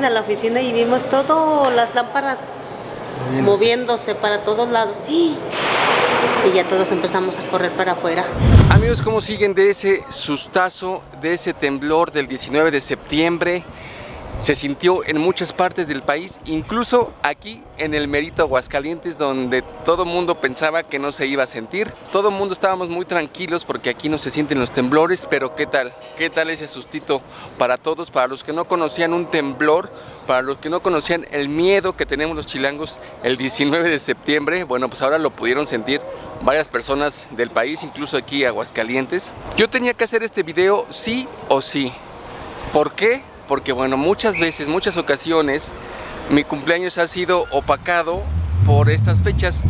salimos de la oficina y vimos todas las lámparas moviéndose para todos lados. Y ya todos empezamos a correr para afuera. Amigos, ¿cómo siguen de ese sustazo, de ese temblor del 19 de septiembre? Se sintió en muchas partes del país, incluso aquí en el merito Aguascalientes, donde todo el mundo pensaba que no se iba a sentir. Todo el mundo estábamos muy tranquilos porque aquí no se sienten los temblores, pero ¿qué tal? ¿Qué tal ese sustito para todos? Para los que no conocían un temblor, para los que no conocían el miedo que tenemos los chilangos el 19 de septiembre, bueno, pues ahora lo pudieron sentir varias personas del país, incluso aquí Aguascalientes. Yo tenía que hacer este video sí o sí. ¿Por qué? Porque bueno, muchas veces, muchas ocasiones, mi cumpleaños ha sido opacado por estas fechas.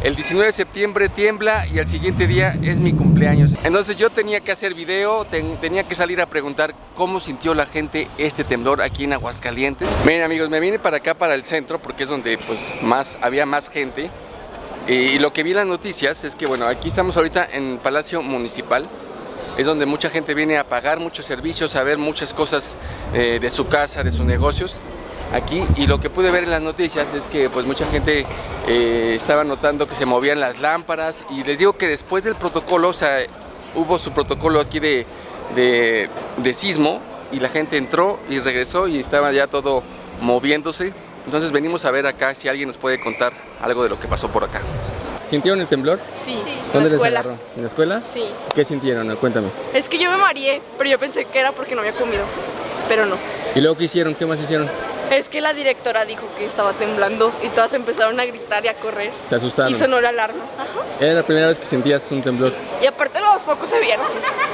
El 19 de septiembre tiembla y al siguiente día es mi cumpleaños. Entonces yo tenía que hacer video, tenía que salir a preguntar cómo sintió la gente este temblor aquí en Aguascalientes. Miren amigos, me vine para acá, para el centro, porque es donde pues había más gente. Y lo que vi en las noticias es que bueno, aquí estamos ahorita en Palacio Municipal. Es donde mucha gente viene a pagar muchos servicios, a ver muchas cosas de su casa, de sus negocios aquí. Y lo que pude ver en las noticias es que pues mucha gente estaba notando que se movían las lámparas. Y les digo que después del protocolo, o sea, hubo su protocolo aquí de sismo. Y la gente entró y regresó y estaba ya todo moviéndose. Entonces venimos a ver acá si alguien nos puede contar algo de lo que pasó por acá. ¿Sintieron el temblor? Sí. ¿Dónde les agarró? ¿En la escuela? Sí. ¿Qué sintieron? Cuéntame. Es que yo me mareé, pero yo pensé que era porque no había comido, pero no. ¿Y luego qué hicieron? ¿Qué más hicieron? Es que la directora dijo que estaba temblando y todas empezaron a gritar y a correr. Se asustaron. Y sonó la alarma. Ajá. Era la primera vez que sentías un temblor. Sí. Y aparte los focos se vieron,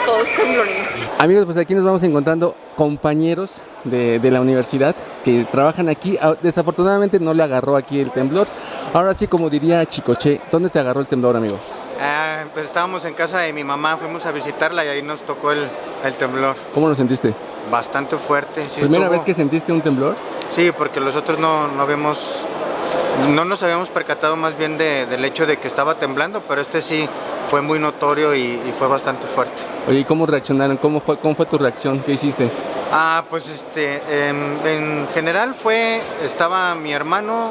todos temblorinos. Amigos, pues aquí nos vamos encontrando compañeros de la universidad que trabajan aquí. Desafortunadamente no le agarró aquí el temblor. Ahora sí, como diría Chicoche, ¿dónde te agarró el temblor, amigo? Pues estábamos en casa de mi mamá, fuimos a visitarla y ahí nos tocó el temblor. ¿Cómo lo sentiste? Bastante fuerte. Sí, ¿Primera vez que sentiste un temblor? Sí, porque los otros no nos habíamos percatado más bien del hecho de que estaba temblando, pero este sí fue muy notorio y fue bastante fuerte. Oye, ¿y cómo reaccionaron? ¿Cómo fue tu reacción? ¿Qué hiciste? Pues en general estaba mi hermano,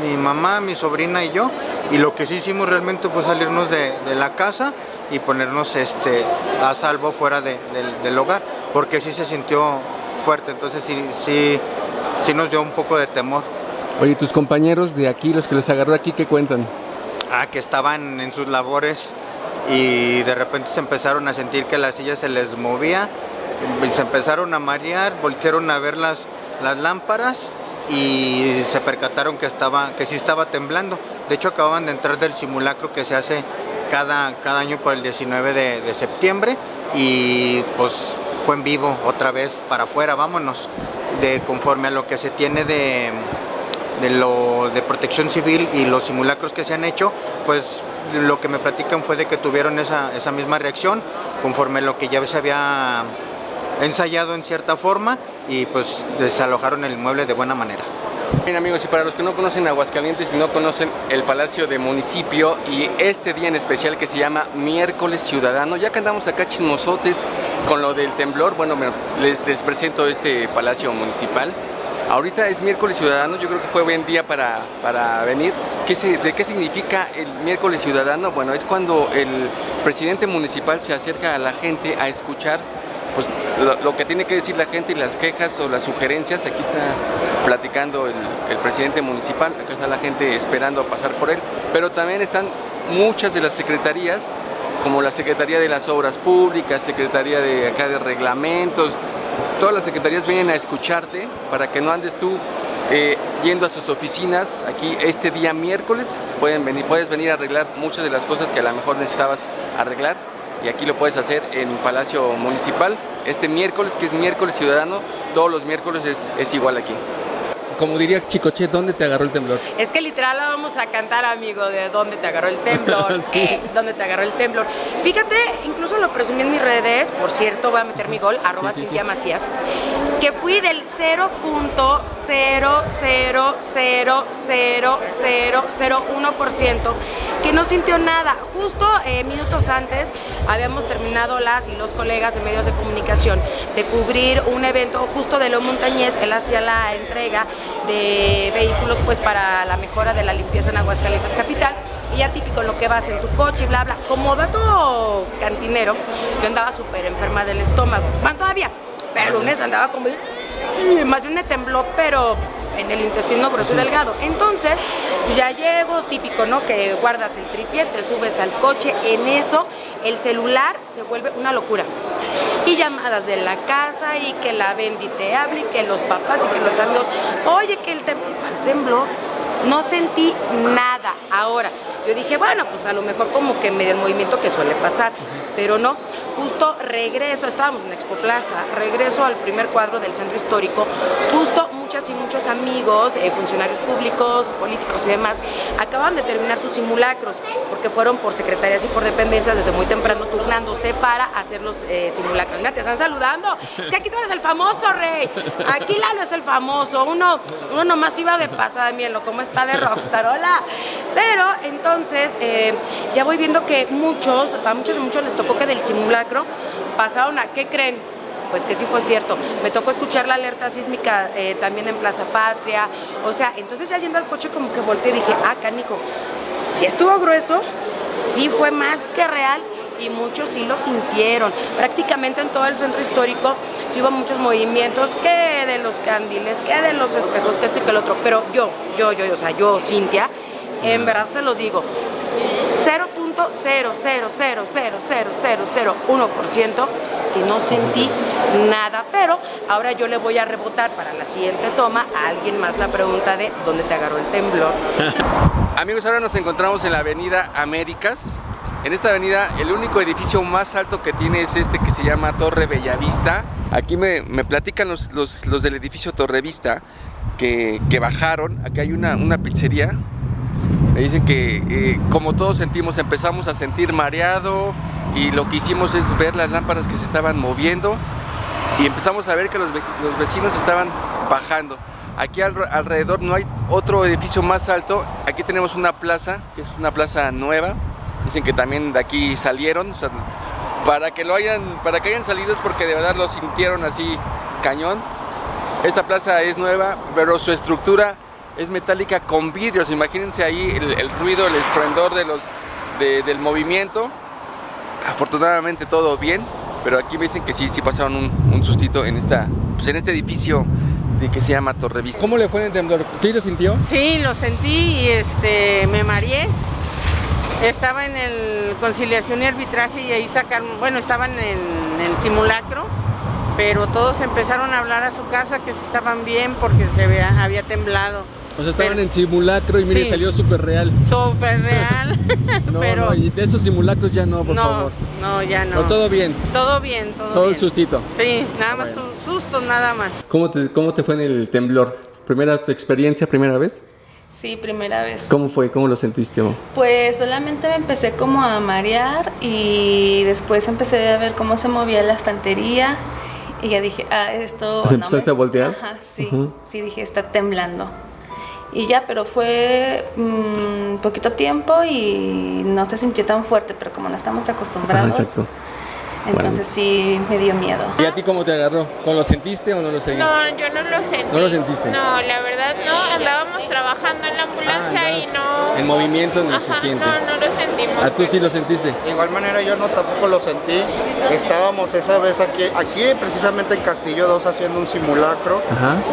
mi mamá, mi sobrina y yo, y lo que sí hicimos realmente fue salirnos de la casa y ponernos a salvo fuera del hogar, porque sí se sintió fuerte, entonces sí nos dio un poco de temor. Oye, tus compañeros de aquí, los que les agarró aquí, ¿qué cuentan? Que estaban en sus labores y de repente se empezaron a sentir que las sillas se les movía, se empezaron a marear, voltearon a ver las lámparas y se percataron que sí estaba temblando. De hecho acababan de entrar del simulacro que se hace cada año por el 19 de septiembre y pues fue en vivo otra vez para afuera, vámonos, conforme a lo que se tiene de protección civil y los simulacros que se han hecho, pues lo que me platican fue de que tuvieron esa misma reacción conforme a lo que ya se había ensayado en cierta forma y pues desalojaron el inmueble de buena manera. Bien amigos, y para los que no conocen Aguascalientes y no conocen el Palacio de Municipio y este día en especial que se llama Miércoles Ciudadano, ya que andamos acá chismosotes con lo del temblor, bueno, les presento este Palacio Municipal. Ahorita es Miércoles Ciudadano, yo creo que fue buen día para venir. ¿De qué significa el Miércoles Ciudadano? Bueno, es cuando el presidente municipal se acerca a la gente a escuchar pues lo que tiene que decir la gente y las quejas o las sugerencias. Aquí está platicando el presidente municipal, acá está la gente esperando a pasar por él, pero también están muchas de las secretarías, como la Secretaría de las Obras Públicas, Secretaría de Reglamentos. Todas las secretarías vienen a escucharte para que no andes tú yendo a sus oficinas. Aquí este día miércoles puedes venir a arreglar muchas de las cosas que a lo mejor necesitabas arreglar, y aquí lo puedes hacer en Palacio Municipal este miércoles, que es Miércoles Ciudadano. Todos los miércoles es igual aquí. Como diría Chicoche, ¿dónde te agarró el temblor? Es que literal la vamos a cantar, amigo, de dónde te agarró el temblor. Sí. ¿Dónde te agarró el temblor? Fíjate, incluso lo presumí en mis redes, por cierto, voy a meter mi gol, @Cintia Macías. que fui del 0.0000001%, que no sintió nada. Justo minutos antes habíamos terminado las y los colegas de medios de comunicación de cubrir un evento justo de Leo Montañez. Él hacía la entrega de vehículos pues para la mejora de la limpieza en Aguascalientes capital. Y ya típico lo que vas en tu coche y bla bla. Como dato cantinero, yo andaba súper enferma del estómago. Bueno, todavía, pero el lunes andaba como... Más bien me tembló, pero en el intestino grueso y delgado. Entonces, ya llego, típico, ¿no? Que guardas el tripié, te subes al coche. En eso, el celular se vuelve una locura. Y llamadas de la casa, y que la Bendy te hable, y que los papás, y que los amigos. Oye, que el temblor. No sentí nada. Ahora, yo dije, bueno, pues a lo mejor como que me dio el movimiento que suele pasar, pero no. Justo regreso, estábamos en Expo Plaza, regreso al primer cuadro del centro histórico, justo muchas y muchos amigos, funcionarios públicos, políticos y demás, acaban de terminar sus simulacros, porque fueron por secretarías y por dependencias desde muy temprano turnándose para hacer los simulacros. Mira, te están saludando, es que aquí tú eres el famoso, Rey, aquí Lalo es el famoso, uno nomás iba de pasada, mírenlo, cómo está de rockstar, hola. Pero entonces ya voy viendo que a muchos les tocó que del simulacro pasaron a, ¿qué creen? Pues que sí fue cierto. Me tocó escuchar la alerta sísmica también en Plaza Patria. O sea, entonces ya yendo al coche como que volteé y dije, canijo, si estuvo grueso, sí fue más que real y muchos sí lo sintieron. Prácticamente en todo el centro histórico sí hubo muchos movimientos, que de los candiles, que de los espejos, que esto y que el otro. Pero yo, Cintia, en verdad se los digo, 0.0000001% que no sentí nada, pero ahora yo le voy a rebotar para la siguiente toma a alguien más la pregunta de ¿dónde te agarró el temblor? Amigos, ahora nos encontramos en la Avenida Américas. En esta avenida el único edificio más alto que tiene es este que se llama Torre Bellavista. Aquí me platican los del edificio Torre Vista que bajaron. Aquí hay una pizzería. Me dicen que como todos sentimos, empezamos a sentir mareado y lo que hicimos es ver las lámparas que se estaban moviendo y empezamos a ver que los vecinos estaban bajando. Aquí alrededor no hay otro edificio más alto. Aquí tenemos una plaza, que es una plaza nueva. Dicen que también de aquí salieron. O sea, para que hayan salido es porque de verdad lo sintieron así cañón. Esta plaza es nueva, pero su estructura es metálica con vidrios. Imagínense ahí el ruido, el estruendor del movimiento. Afortunadamente todo bien, pero aquí me dicen que sí pasaron un sustito en este edificio que se llama Torre Vista. ¿Cómo le fue en el temblor? ¿Sí lo sintió? Sí, lo sentí y me mareé. Estaba en el conciliación y arbitraje y ahí estaban en el simulacro, pero todos empezaron a hablar a su casa que estaban bien porque había temblado. O sea, estaban en simulacro y mire, sí, salió súper real. Súper real. Pero y de esos simulacros ya no, por favor. No, ya no. ¿Pero todo bien? Todo bien, Solo el sustito. Sí, nada más sustos, nada más. ¿Cómo te fue en el temblor? ¿Tu experiencia, primera vez? Sí, primera vez. ¿Cómo fue? ¿Cómo lo sentiste? Pues solamente me empecé como a marear y después empecé a ver cómo se movía la estantería y ya dije, esto... ¿Empezaste a voltear? Ajá, sí, sí, dije, está temblando. Y ya, pero fue poquito tiempo y no se sintió tan fuerte, pero como no estamos acostumbrados, exacto. Entonces sí me dio miedo. ¿Y a ti cómo te agarró? ¿Lo sentiste o no lo seguiste? No, yo no lo sentí. ¿No lo sentiste? No, la verdad no, andábamos trabajando en la ambulancia y no... En movimiento no se siente. No lo sentimos. ¿A tú sí lo sentiste? De igual manera yo tampoco lo sentí. Estábamos esa vez aquí precisamente en Castillo 2 haciendo un simulacro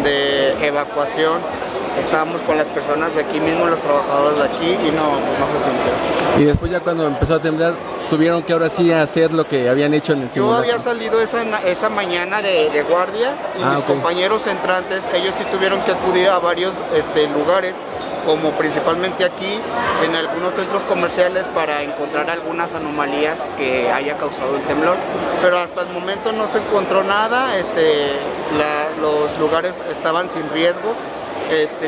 de evacuación. Estábamos con las personas de aquí mismo, los trabajadores de aquí y no se sintió. Y después ya cuando empezó a temblar, tuvieron que ahora sí hacer lo que habían hecho en el simulacro. Yo había salido esa mañana de guardia y mis compañeros entrantes, ellos sí tuvieron que acudir a varios lugares, como principalmente aquí, en algunos centros comerciales para encontrar algunas anomalías que haya causado el temblor. Pero hasta el momento no se encontró nada, los lugares estaban sin riesgo.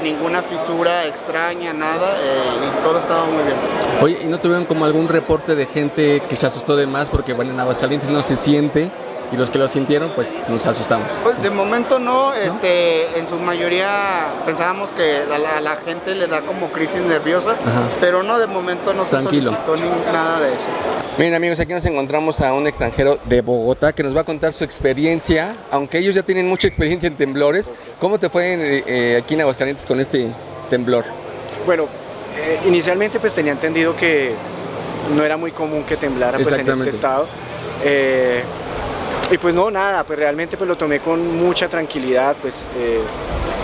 Ninguna fisura extraña, nada, y todo estaba muy bien. Oye, ¿y no tuvieron como algún reporte de gente que se asustó de más? Porque bueno, en Aguascalientes no se siente Y los que lo sintieron, pues nos asustamos. Pues de momento no, en su mayoría pensábamos que a la gente le da como crisis nerviosa, pero no, de momento no se solicitó nada de eso. Miren amigos, aquí nos encontramos a un extranjero de Bogotá que nos va a contar su experiencia, aunque ellos ya tienen mucha experiencia en temblores. ¿Cómo te fue aquí en Aguascalientes con este temblor? Bueno, inicialmente pues tenía entendido que no era muy común que temblara pues en este estado. Y pues no, nada, pues realmente pues lo tomé con mucha tranquilidad, pues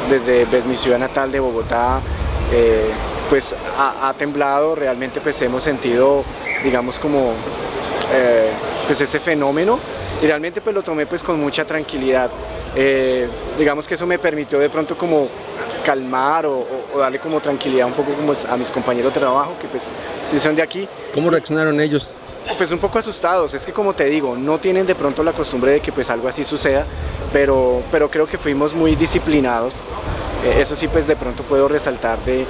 desde mi ciudad natal de Bogotá pues ha temblado, realmente pues hemos sentido, digamos, como pues ese fenómeno, y realmente pues lo tomé pues con mucha tranquilidad. Digamos que eso me permitió de pronto como calmar o darle como tranquilidad un poco como a mis compañeros de trabajo, que pues sí son de aquí. ¿Cómo reaccionaron ellos? Pues un poco asustados, es que como te digo, no tienen de pronto la costumbre de que pues algo así suceda, pero creo que fuimos muy disciplinados. Eso sí, pues de pronto puedo resaltar de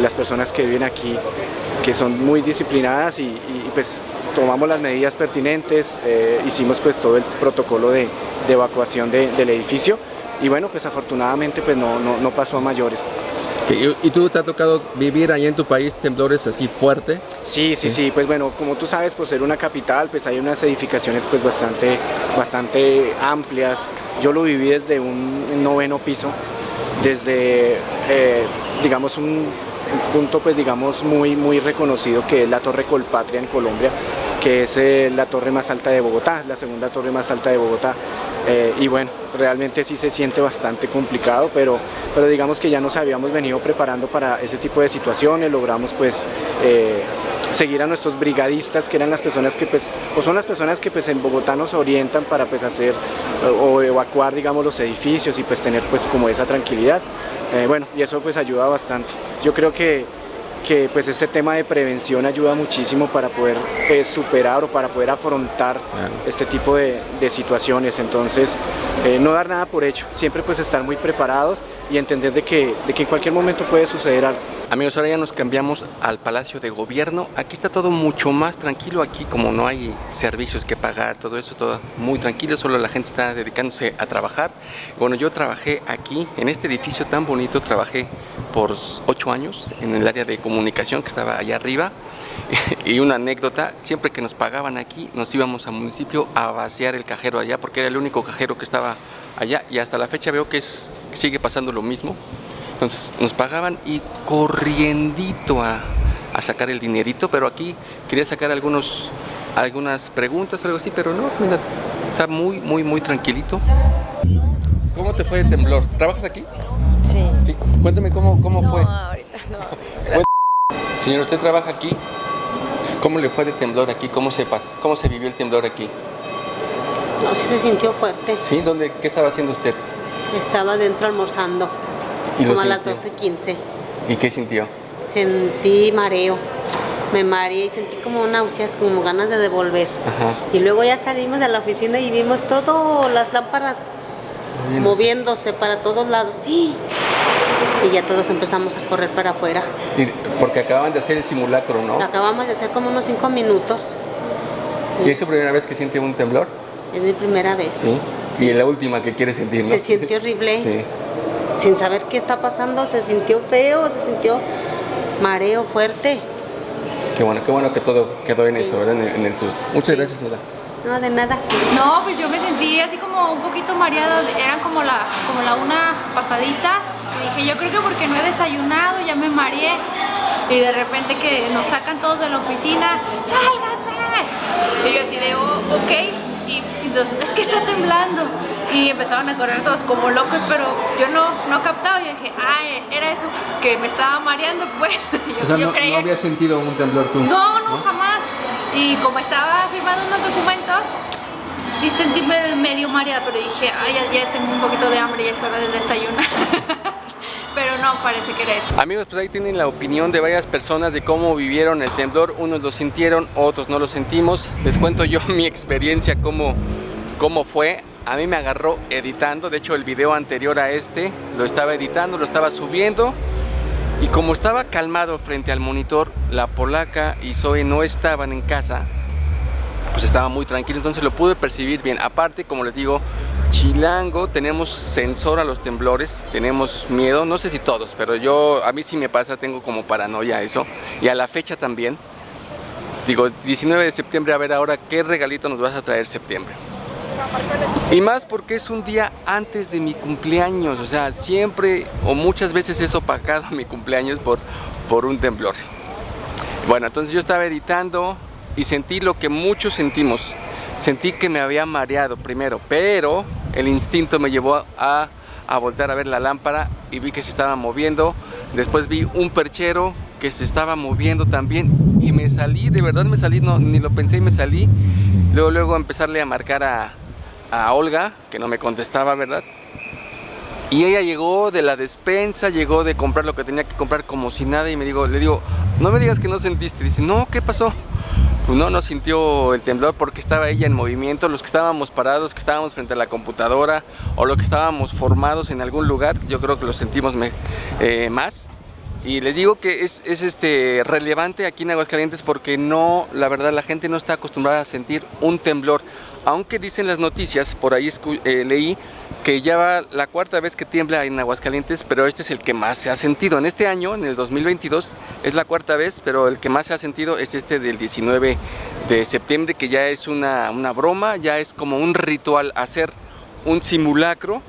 las personas que viven aquí, que son muy disciplinadas y pues tomamos las medidas pertinentes, hicimos pues todo el protocolo de evacuación del edificio, y bueno, pues afortunadamente pues no pasó a mayores. ¿Y tú te ha tocado vivir allá en tu país temblores así fuerte? Sí, pues bueno, como tú sabes, por ser una capital, pues hay unas edificaciones pues bastante amplias. Yo lo viví desde un 9º piso, desde digamos un punto pues digamos muy reconocido, que es la Torre Colpatria en Colombia, que es la torre más alta de Bogotá, la segunda torre más alta de Bogotá. Y bueno, realmente sí se siente bastante complicado, pero digamos que ya nos habíamos venido preparando para ese tipo de situaciones. Logramos pues seguir a nuestros brigadistas, que eran las personas que pues, o son las personas que pues en Bogotá nos orientan para pues hacer o evacuar, digamos, los edificios y pues tener pues como esa tranquilidad. Bueno, y eso pues ayuda bastante. Yo creo que pues este tema de prevención ayuda muchísimo para poder superar o para poder afrontar este tipo de situaciones. Entonces no dar nada por hecho, siempre pues estar muy preparados y entender de que en cualquier momento puede suceder algo. Amigos, ahora ya nos cambiamos al Palacio de Gobierno. Aquí está todo mucho más tranquilo. Aquí, como no hay servicios que pagar, todo eso, todo muy tranquilo, solo la gente está dedicándose a trabajar. Bueno, yo trabajé aquí, en este edificio tan bonito, trabajé por 8 años en el área de comunicación que estaba allá arriba. Y una anécdota, siempre que nos pagaban aquí, nos íbamos al municipio a vaciar el cajero allá, porque era el único cajero que estaba allá, y hasta la fecha veo que sigue pasando lo mismo. Entonces nos pagaban y corriendito a sacar el dinerito, pero aquí quería sacar algunas preguntas, algo así, pero no, mira, está muy tranquilito. ¿Cómo te fue de temblor? ¿Trabajas aquí? Sí. Cuéntame cómo fue. Ahorita no. Señor, ¿usted trabaja aquí? ¿Cómo le fue de temblor aquí? ¿Cómo se vivió el temblor aquí? No, sí se sintió fuerte. ¿Sí? ¿Qué estaba haciendo usted? Estaba dentro almorzando, como a las 12:15. ¿Y qué sintió? Sentí mareo, me mareé y sentí como náuseas, como ganas de devolver. Y luego ya salimos de la oficina y vimos todas las lámparas moviéndose para todos lados. Y ya todos empezamos a correr para afuera. Porque acababan de hacer el simulacro, ¿no? Lo acabamos de hacer como unos 5 minutos. ¿Y es su primera vez que siente un temblor? Es mi primera vez. Sí. Y es la última que quiere sentir, ¿no? Se siente horrible. Sí. Sin saber qué está pasando, se sintió feo, se sintió mareo fuerte. Qué bueno que todo quedó en eso, ¿verdad? En el susto. Muchas gracias, señora. No, de nada. No, pues yo me sentí así como un poquito mareada, eran como la 1 pasadita, y dije, yo creo que porque no he desayunado, ya me mareé, y de repente que nos sacan todos de la oficina, ¡salgan! Y yo así de, ok, y entonces, es que está temblando, y empezaron a correr todos como locos, pero yo no captaba, yo dije, era eso, que me estaba mareando, pues. O sea, no había sentido un temblor tú. No, jamás. Y como estaba firmando unos documentos, sí sentí medio mareada, pero dije, ya tengo un poquito de hambre, ya es hora de desayunar. Pero no, parece que era eso. Amigos, pues ahí tienen la opinión de varias personas de cómo vivieron el temblor. Unos lo sintieron, otros no lo sentimos. Les cuento yo mi experiencia, cómo fue. A mí me agarró editando, de hecho el video anterior a este lo estaba editando, lo estaba subiendo. Y como estaba calmado frente al monitor, la polaca y Zoe no estaban en casa, pues estaba muy tranquilo, entonces lo pude percibir bien. Aparte, como les digo, Chilango, tenemos sensor a los temblores, tenemos miedo, no sé si todos, pero a mí sí me pasa, tengo como paranoia eso, y a la fecha también. Digo, 19 de septiembre, a ver ahora qué regalito nos vas a traer septiembre. Y más porque es un día antes de mi cumpleaños, o sea, siempre o muchas veces es opacado mi cumpleaños por un temblor. Bueno, entonces yo estaba editando y sentí lo que muchos sentimos. Sentí que me había mareado primero, pero el instinto me llevó a voltear a ver la lámpara y vi que se estaba moviendo. Después vi un perchero que se estaba moviendo también y me salí, de verdad me salí, no, ni lo pensé y me salí. Luego empezarle a marcar a Olga, que no me contestaba, ¿verdad? Y ella llegó de la despensa, llegó de comprar lo que tenía que comprar como si nada y le digo, no me digas que no sentiste. Dice, no, ¿qué pasó? Pues no sintió el temblor porque estaba ella en movimiento. Los que estábamos parados, que estábamos frente a la computadora o los que estábamos formados en algún lugar, yo creo que lo sentimos más. Y les digo que es relevante aquí en Aguascalientes porque no, la verdad, la gente no está acostumbrada a sentir un temblor. Aunque dicen las noticias, por ahí leí que ya va la 4ª vez que tiembla en Aguascalientes, pero este es el que más se ha sentido. En este año, en el 2022, es la 4ª vez, pero el que más se ha sentido es este del 19 de septiembre, que ya es una broma, ya es como un ritual hacer un simulacro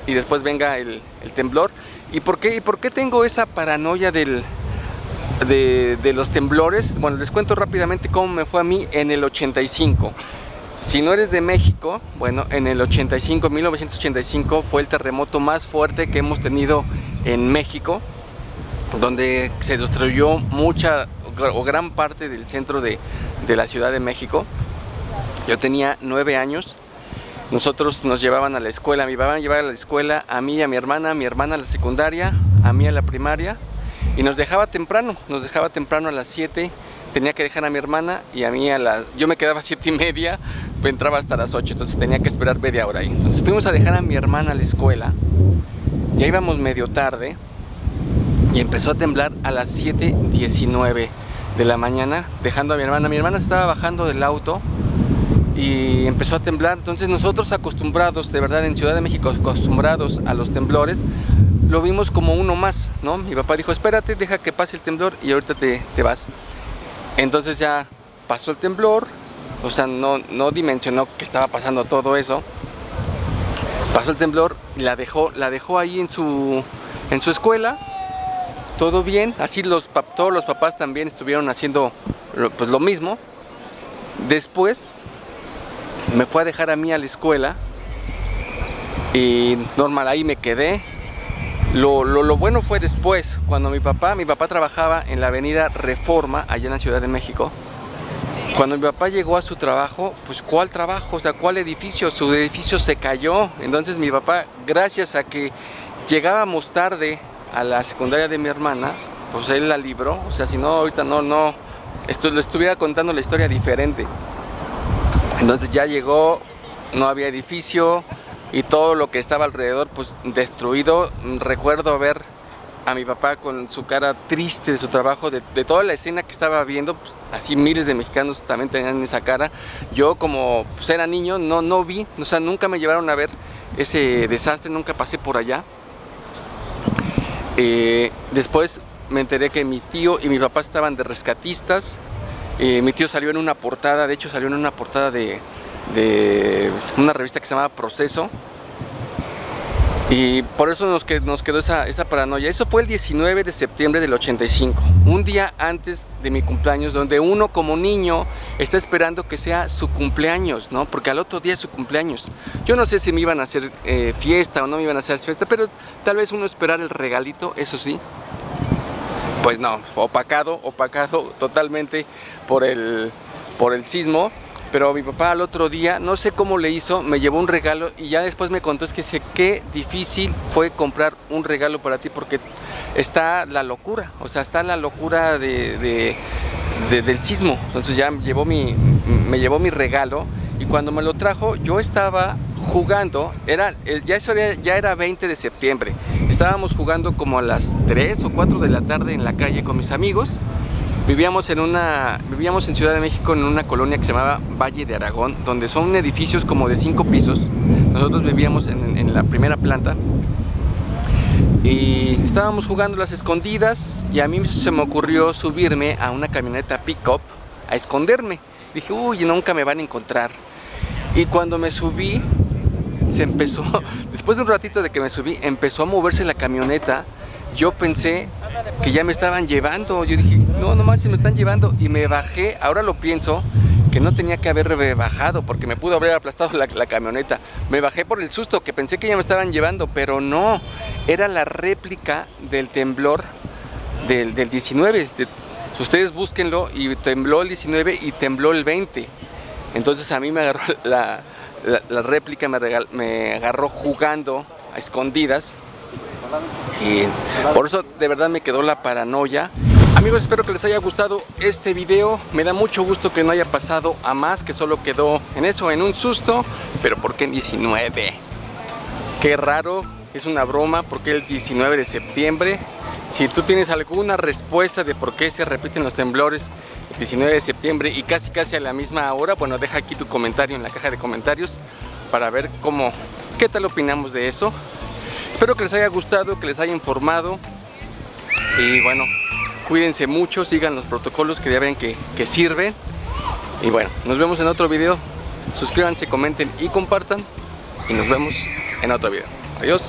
y después venga el temblor. ¿Y por qué tengo esa paranoia de los temblores? Bueno, les cuento rápidamente cómo me fue a mí en el 85. Si no eres de México, bueno, en el 1985 fue el terremoto más fuerte que hemos tenido en México, donde se destruyó mucha o gran parte del centro de la Ciudad de México. Yo tenía 9 años. Nosotros nos llevaban a la escuela, mi papá me llevaba a la escuela, a mí y a mi hermana a la secundaria, a mí a la primaria, y nos dejaba temprano a las 7, tenía que dejar a mi hermana y a mí yo me quedaba a 7:30, entraba hasta las 8, entonces tenía que esperar media hora ahí. Entonces fuimos a dejar a mi hermana a la escuela, ya íbamos medio tarde y empezó a temblar a las 7:19 de la mañana, dejando a mi hermana se estaba bajando del auto y empezó a temblar. Entonces nosotros acostumbrados, de verdad en Ciudad de México, acostumbrados a los temblores, lo vimos como uno más, ¿no? Mi papá dijo, espérate, deja que pase el temblor y ahorita te vas. Entonces ya pasó el temblor, o sea, no dimensionó que estaba pasando todo eso. Pasó el temblor y la dejó ahí en su escuela, todo bien. Así todos los papás también estuvieron haciendo pues lo mismo. Después me fue a dejar a mí a la escuela y normal, ahí me quedé. Lo bueno fue después, cuando mi papá trabajaba en la avenida Reforma, allá en la Ciudad de México. Cuando mi papá llegó a su trabajo, pues ¿cuál trabajo? O sea, ¿cuál edificio? Su edificio se cayó. Entonces mi papá, gracias a que llegábamos tarde a la secundaria de mi hermana, pues él la libró. O sea, si no, ahorita le estuviera contando la historia diferente. Entonces ya llegó, no había edificio y todo lo que estaba alrededor pues destruido. Recuerdo ver a mi papá con su cara triste de su trabajo, de toda la escena que estaba viendo, pues, así miles de mexicanos también tenían esa cara. Yo como pues, era niño no vi, o sea, nunca me llevaron a ver ese desastre, nunca pasé por allá. Después me enteré que mi tío y mi papá estaban de rescatistas. Mi tío salió en una portada, de hecho salió en una portada de una revista que se llamaba Proceso. Y por eso nos quedó esa paranoia. Eso fue el 19 de septiembre del 85, un día antes de mi cumpleaños, donde uno como niño está esperando que sea su cumpleaños, ¿no? Porque al otro día es su cumpleaños. Yo no sé si me iban a hacer fiesta o no me iban a hacer fiesta, pero tal vez uno esperar el regalito, eso sí. Pues no, fue opacado totalmente por el sismo. Pero mi papá al otro día, no sé cómo le hizo, me llevó un regalo y ya después me contó, es que qué difícil fue comprar un regalo para ti porque está la locura, o sea, está la locura del sismo. Entonces ya me llevó mi regalo y cuando me lo trajo yo estaba jugando, ya era 20 de septiembre, estábamos jugando como a las 3 o 4 de la tarde en la calle con mis amigos Vivíamos en Ciudad de México en una colonia que se llamaba Valle de Aragón, donde son edificios como de 5 pisos. Nosotros vivíamos en la primera planta y estábamos jugando las escondidas y a mí se me ocurrió subirme a una camioneta pick-up a esconderme. Dije, uy, nunca me van a encontrar. Y cuando me subí, después de un ratito de que me subí, empezó a moverse la camioneta. Yo pensé que ya me estaban llevando. Yo dije, no manches, me están llevando. Y me bajé. Ahora lo pienso, que no tenía que haber bajado porque me pudo haber aplastado la camioneta. Me bajé por el susto, que pensé que ya me estaban llevando, pero no. Era la réplica del temblor del 19. Ustedes búsquenlo, y tembló el 19 y tembló el 20. Entonces a mí me agarró la réplica, me agarró jugando a escondidas. Y por eso de verdad me quedó la paranoia. Amigos, espero que les haya gustado este video. Me da mucho gusto que no haya pasado a más, que solo quedó en eso, en un susto. Pero ¿por qué en 19? Qué raro, es una broma. ¿Por qué el 19 de septiembre? Si tú tienes alguna respuesta de por qué se repiten los temblores el 19 de septiembre y casi a la misma hora, bueno, deja aquí tu comentario en la caja de comentarios para ver qué tal opinamos de eso. Espero que les haya gustado, que les haya informado y bueno, cuídense mucho, sigan los protocolos que ya ven que sirven. Y bueno, nos vemos en otro video. Suscríbanse, comenten y compartan y nos vemos en otro video. Adiós.